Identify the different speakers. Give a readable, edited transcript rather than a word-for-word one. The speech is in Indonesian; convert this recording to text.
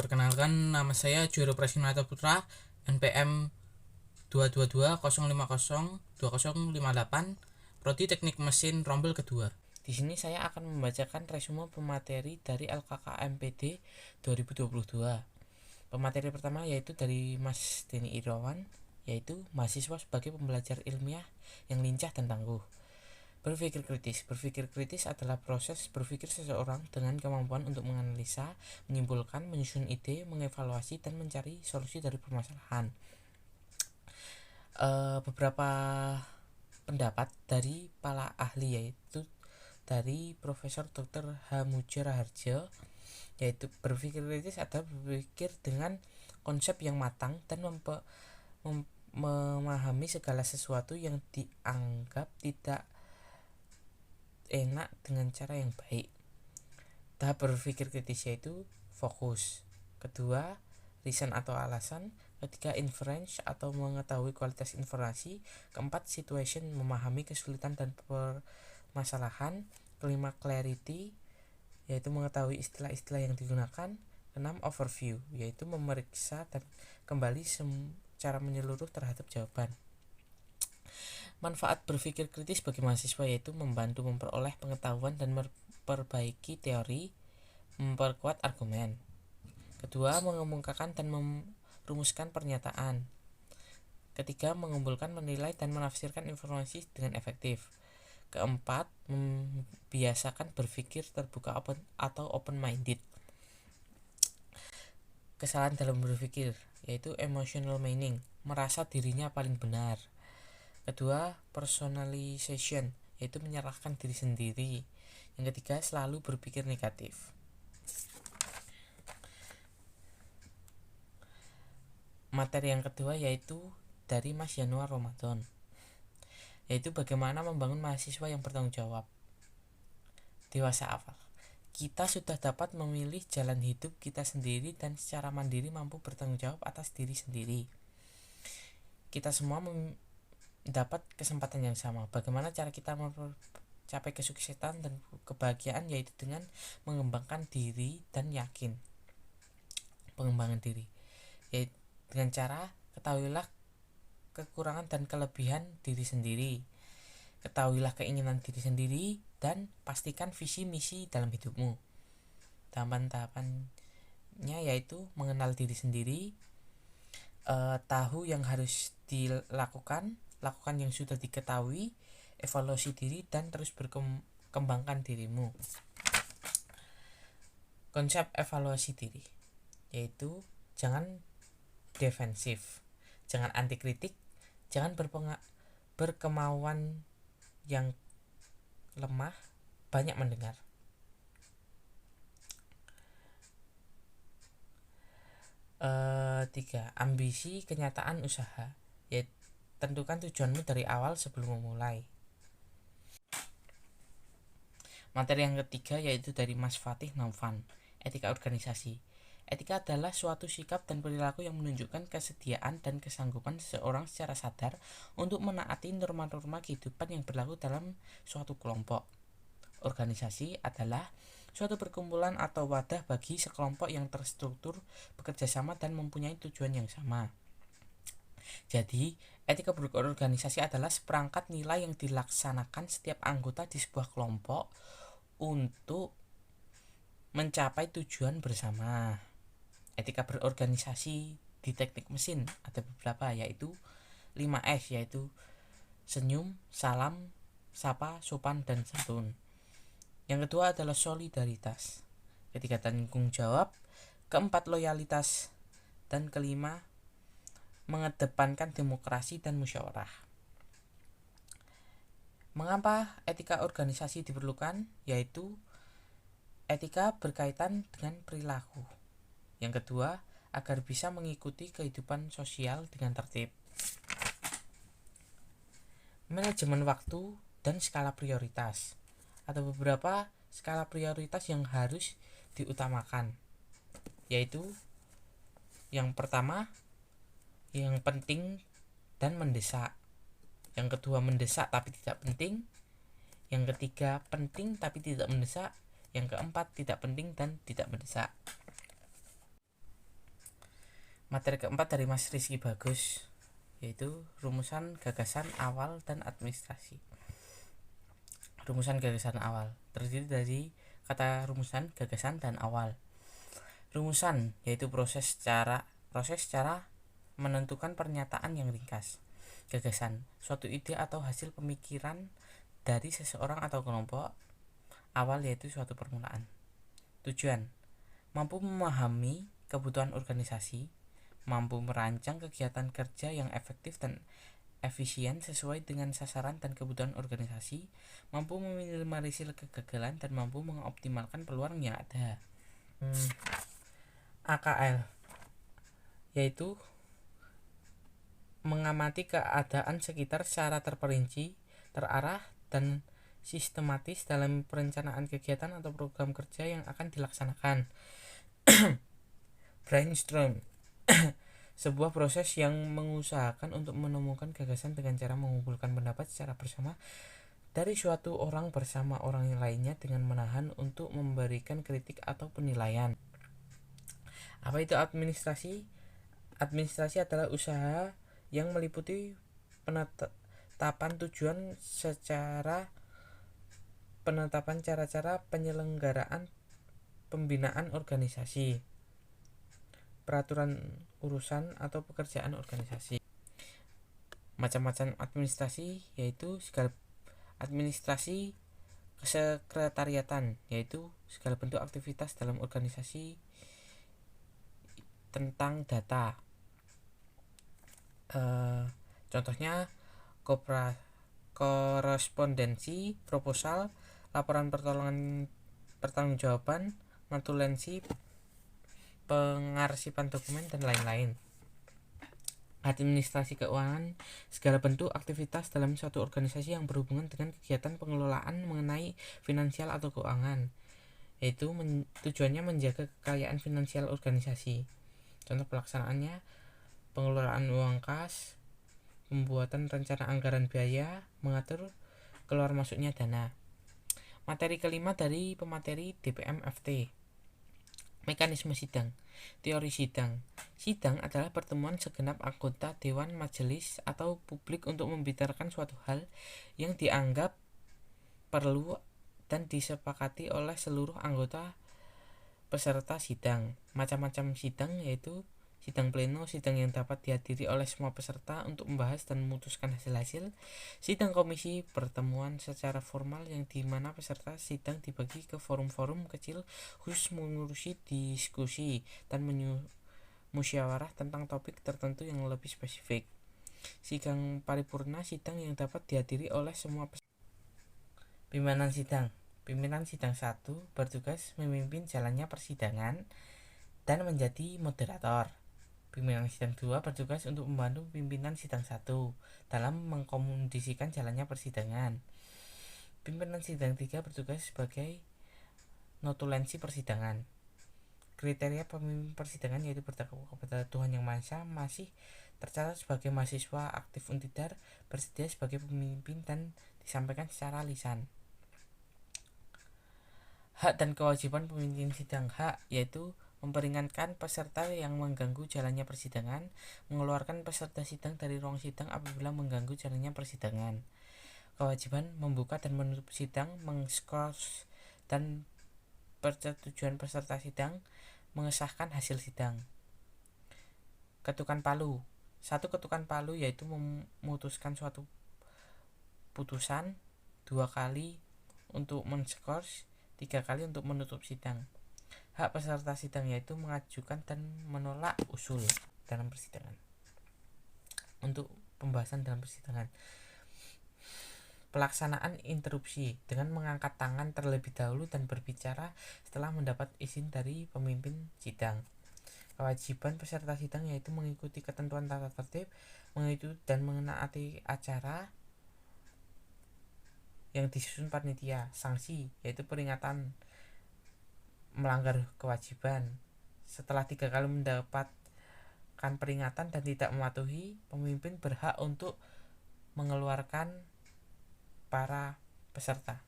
Speaker 1: Perkenalkan, nama saya Juro Prasinata Putra, NPM 22205020058, Prodi Teknik Mesin Rombel kedua.
Speaker 2: Di sini saya akan membacakan resume pemateri dari LKKMPD 2022. Pemateri pertama yaitu dari Mas Denny Irawan, yaitu mahasiswa sebagai pembelajar ilmiah yang lincah dan tangguh. Berpikir kritis. Berpikir kritis adalah proses berpikir seseorang dengan kemampuan untuk menganalisa, menyimpulkan, menyusun ide, mengevaluasi, dan mencari solusi dari permasalahan. Beberapa pendapat dari para ahli yaitu dari Profesor Dr. H. Mujaraharjo, yaitu berpikir kritis adalah berpikir dengan konsep yang matang dan memahami segala sesuatu yang dianggap tidak enak dengan cara yang baik. Tahap berpikir kritis yaitu fokus. Kedua, reason atau alasan. Ketiga, inference atau mengetahui kualitas informasi. Keempat, situation, memahami kesulitan dan permasalahan. Kelima, clarity, yaitu mengetahui istilah-istilah yang digunakan. Keenam, overview, yaitu memeriksa dan kembali secara menyeluruh terhadap jawaban. Manfaat berpikir kritis bagi mahasiswa yaitu membantu memperoleh pengetahuan dan memperbaiki teori, memperkuat argumen. Kedua, mengemukakan dan merumuskan pernyataan. Ketiga, mengumpulkan, menilai, dan menafsirkan informasi dengan efektif. Keempat, membiasakan berpikir terbuka atau open-minded. Kesalahan dalam berpikir yaitu emotional meaning, merasa dirinya paling benar. Kedua, personalization, yaitu menyalahkan diri sendiri. Yang ketiga, selalu berpikir negatif. Materi yang kedua yaitu dari Mas Yanuar Ramadan, yaitu bagaimana membangun mahasiswa yang bertanggung jawab. Dewasa awal. Kita sudah dapat memilih jalan hidup kita sendiri dan secara mandiri mampu bertanggung jawab atas diri sendiri. Kita semua dapat kesempatan yang sama. Bagaimana cara kita mencapai kesuksesan dan kebahagiaan yaitu dengan mengembangkan diri dan yakin. Pengembangan diri yaitu dengan cara ketahuilah kekurangan dan kelebihan diri sendiri. Ketahuilah keinginan diri sendiri dan pastikan visi misi dalam hidupmu. Tahapan-tahapannya yaitu mengenal diri sendiri, tahu yang harus dilakukan, lakukan yang sudah diketahui, evaluasi diri, dan terus berkembangkan dirimu. Konsep evaluasi diri yaitu jangan defensif, jangan anti kritik, jangan berkemauan yang lemah, banyak mendengar. Tiga, ambisi, kenyataan, usaha, yaitu tentukan tujuanmu dari awal sebelum memulai. Materi yang ketiga yaitu dari Mas Fatih Naufan, etika organisasi. Etika adalah suatu sikap dan perilaku yang menunjukkan kesediaan dan kesanggupan seseorang secara sadar untuk menaati norma-norma kehidupan yang berlaku dalam suatu kelompok. Organisasi adalah suatu perkumpulan atau wadah bagi sekelompok yang terstruktur, bekerja sama, dan mempunyai tujuan yang sama. Jadi, etika berorganisasi adalah seperangkat nilai yang dilaksanakan setiap anggota di sebuah kelompok untuk mencapai tujuan bersama. Etika berorganisasi di teknik mesin ada beberapa yaitu 5S, yaitu senyum, salam, sapa, sopan, dan santun. Yang kedua adalah solidaritas. Ketiga, tanggung jawab. Keempat, loyalitas. Dan kelima, mengedepankan demokrasi dan musyawarah. Mengapa etika organisasi diperlukan? Yaitu etika berkaitan dengan perilaku. Yang kedua, agar bisa mengikuti kehidupan sosial dengan tertib. Manajemen waktu dan skala prioritas. Ada beberapa skala prioritas yang harus diutamakan, yaitu yang pertama, yang penting dan mendesak. Yang kedua, mendesak tapi tidak penting. Yang ketiga, penting tapi tidak mendesak. Yang keempat, tidak penting dan tidak mendesak. Materi keempat dari Mas Rizky Bagus, yaitu rumusan gagasan awal dan administrasi. Rumusan gagasan awal terdiri dari kata rumusan, gagasan, dan awal. Rumusan yaitu proses cara menentukan pernyataan yang ringkas. Gagasan, suatu ide atau hasil pemikiran dari seseorang atau kelompok. Awal yaitu suatu permulaan. Tujuan, mampu memahami kebutuhan organisasi, mampu merancang kegiatan kerja yang efektif dan efisien sesuai dengan sasaran dan kebutuhan organisasi, mampu meminimalisir kegagalan, dan mampu mengoptimalkan peluang yang ada. AKL yaitu mengamati keadaan sekitar secara terperinci, terarah, dan sistematis dalam perencanaan kegiatan atau program kerja yang akan dilaksanakan. Brainstorm sebuah proses yang mengusahakan untuk menemukan gagasan dengan cara mengumpulkan pendapat secara bersama dari suatu orang bersama orang lainnya dengan menahan untuk memberikan kritik atau penilaian. Apa itu administrasi? Administrasi adalah usaha yang meliputi penetapan tujuan penetapan cara-cara penyelenggaraan pembinaan organisasi, peraturan urusan atau pekerjaan organisasi. Macam-macam administrasi yaitu segala administrasi kesekretariatan, yaitu segala bentuk aktivitas dalam organisasi tentang data. Contohnya korespondensi, proposal, laporan pertanggungjawaban, notulensi, pengarsipan dokumen, dan lain-lain. Administrasi keuangan, segala bentuk aktivitas dalam suatu organisasi yang berhubungan dengan kegiatan pengelolaan mengenai finansial atau keuangan, yaitu tujuannya menjaga kekayaan finansial organisasi. Contoh pelaksanaannya, pengelolaan uang kas, pembuatan rencana anggaran biaya, mengatur keluar masuknya dana. Materi kelima dari pemateri DPM-FT. Mekanisme sidang. Teori sidang. Sidang adalah pertemuan segenap anggota dewan, majelis, atau publik untuk membicarakan suatu hal yang dianggap perlu dan disepakati oleh seluruh anggota peserta sidang. Macam-macam sidang yaitu sidang pleno, sidang yang dapat dihadiri oleh semua peserta untuk membahas dan memutuskan hasil-hasil. Sidang komisi, pertemuan secara formal yang dimana peserta sidang dibagi ke forum-forum kecil khusus mengurusi diskusi dan musyawarah tentang topik tertentu yang lebih spesifik. Sidang paripurna, sidang yang dapat dihadiri oleh semua peserta. Pimpinan sidang. Pimpinan sidang 1 bertugas memimpin jalannya persidangan dan menjadi moderator. Pimpinan sidang 2 bertugas untuk membantu pimpinan sidang 1 dalam mengkomendisikan jalannya persidangan. Pimpinan sidang 3 bertugas sebagai notulensi persidangan. Kriteria pemimpin persidangan yaitu bertakwa kepada Tuhan Yang Maha Esa, masih tercatat sebagai mahasiswa aktif Untidar, bersedia sebagai pemimpin, dan disampaikan secara lisan. Hak dan kewajiban pemimpin sidang. Hak yaitu memperingatkan peserta yang mengganggu jalannya persidangan, mengeluarkan peserta sidang dari ruang sidang apabila mengganggu jalannya persidangan. Kewajiban membuka dan menutup sidang, mengskors dan persetujuan peserta sidang, mengesahkan hasil sidang. Ketukan palu. 1 ketukan palu yaitu memutuskan suatu putusan, 2 kali untuk menskors, 3 kali untuk menutup sidang. Hak peserta sidang yaitu mengajukan dan menolak usul dalam persidangan. Untuk pembahasan dalam persidangan. Pelaksanaan interupsi dengan mengangkat tangan terlebih dahulu dan berbicara setelah mendapat izin dari pemimpin sidang. Kewajiban peserta sidang yaitu mengikuti ketentuan tata tertib, mengikuti dan menaati acara yang disusun panitia. Sanksi yaitu peringatan melanggar kewajiban. Setelah 3 kali mendapatkan peringatan dan tidak mematuhi, pemimpin berhak untuk mengeluarkan para peserta.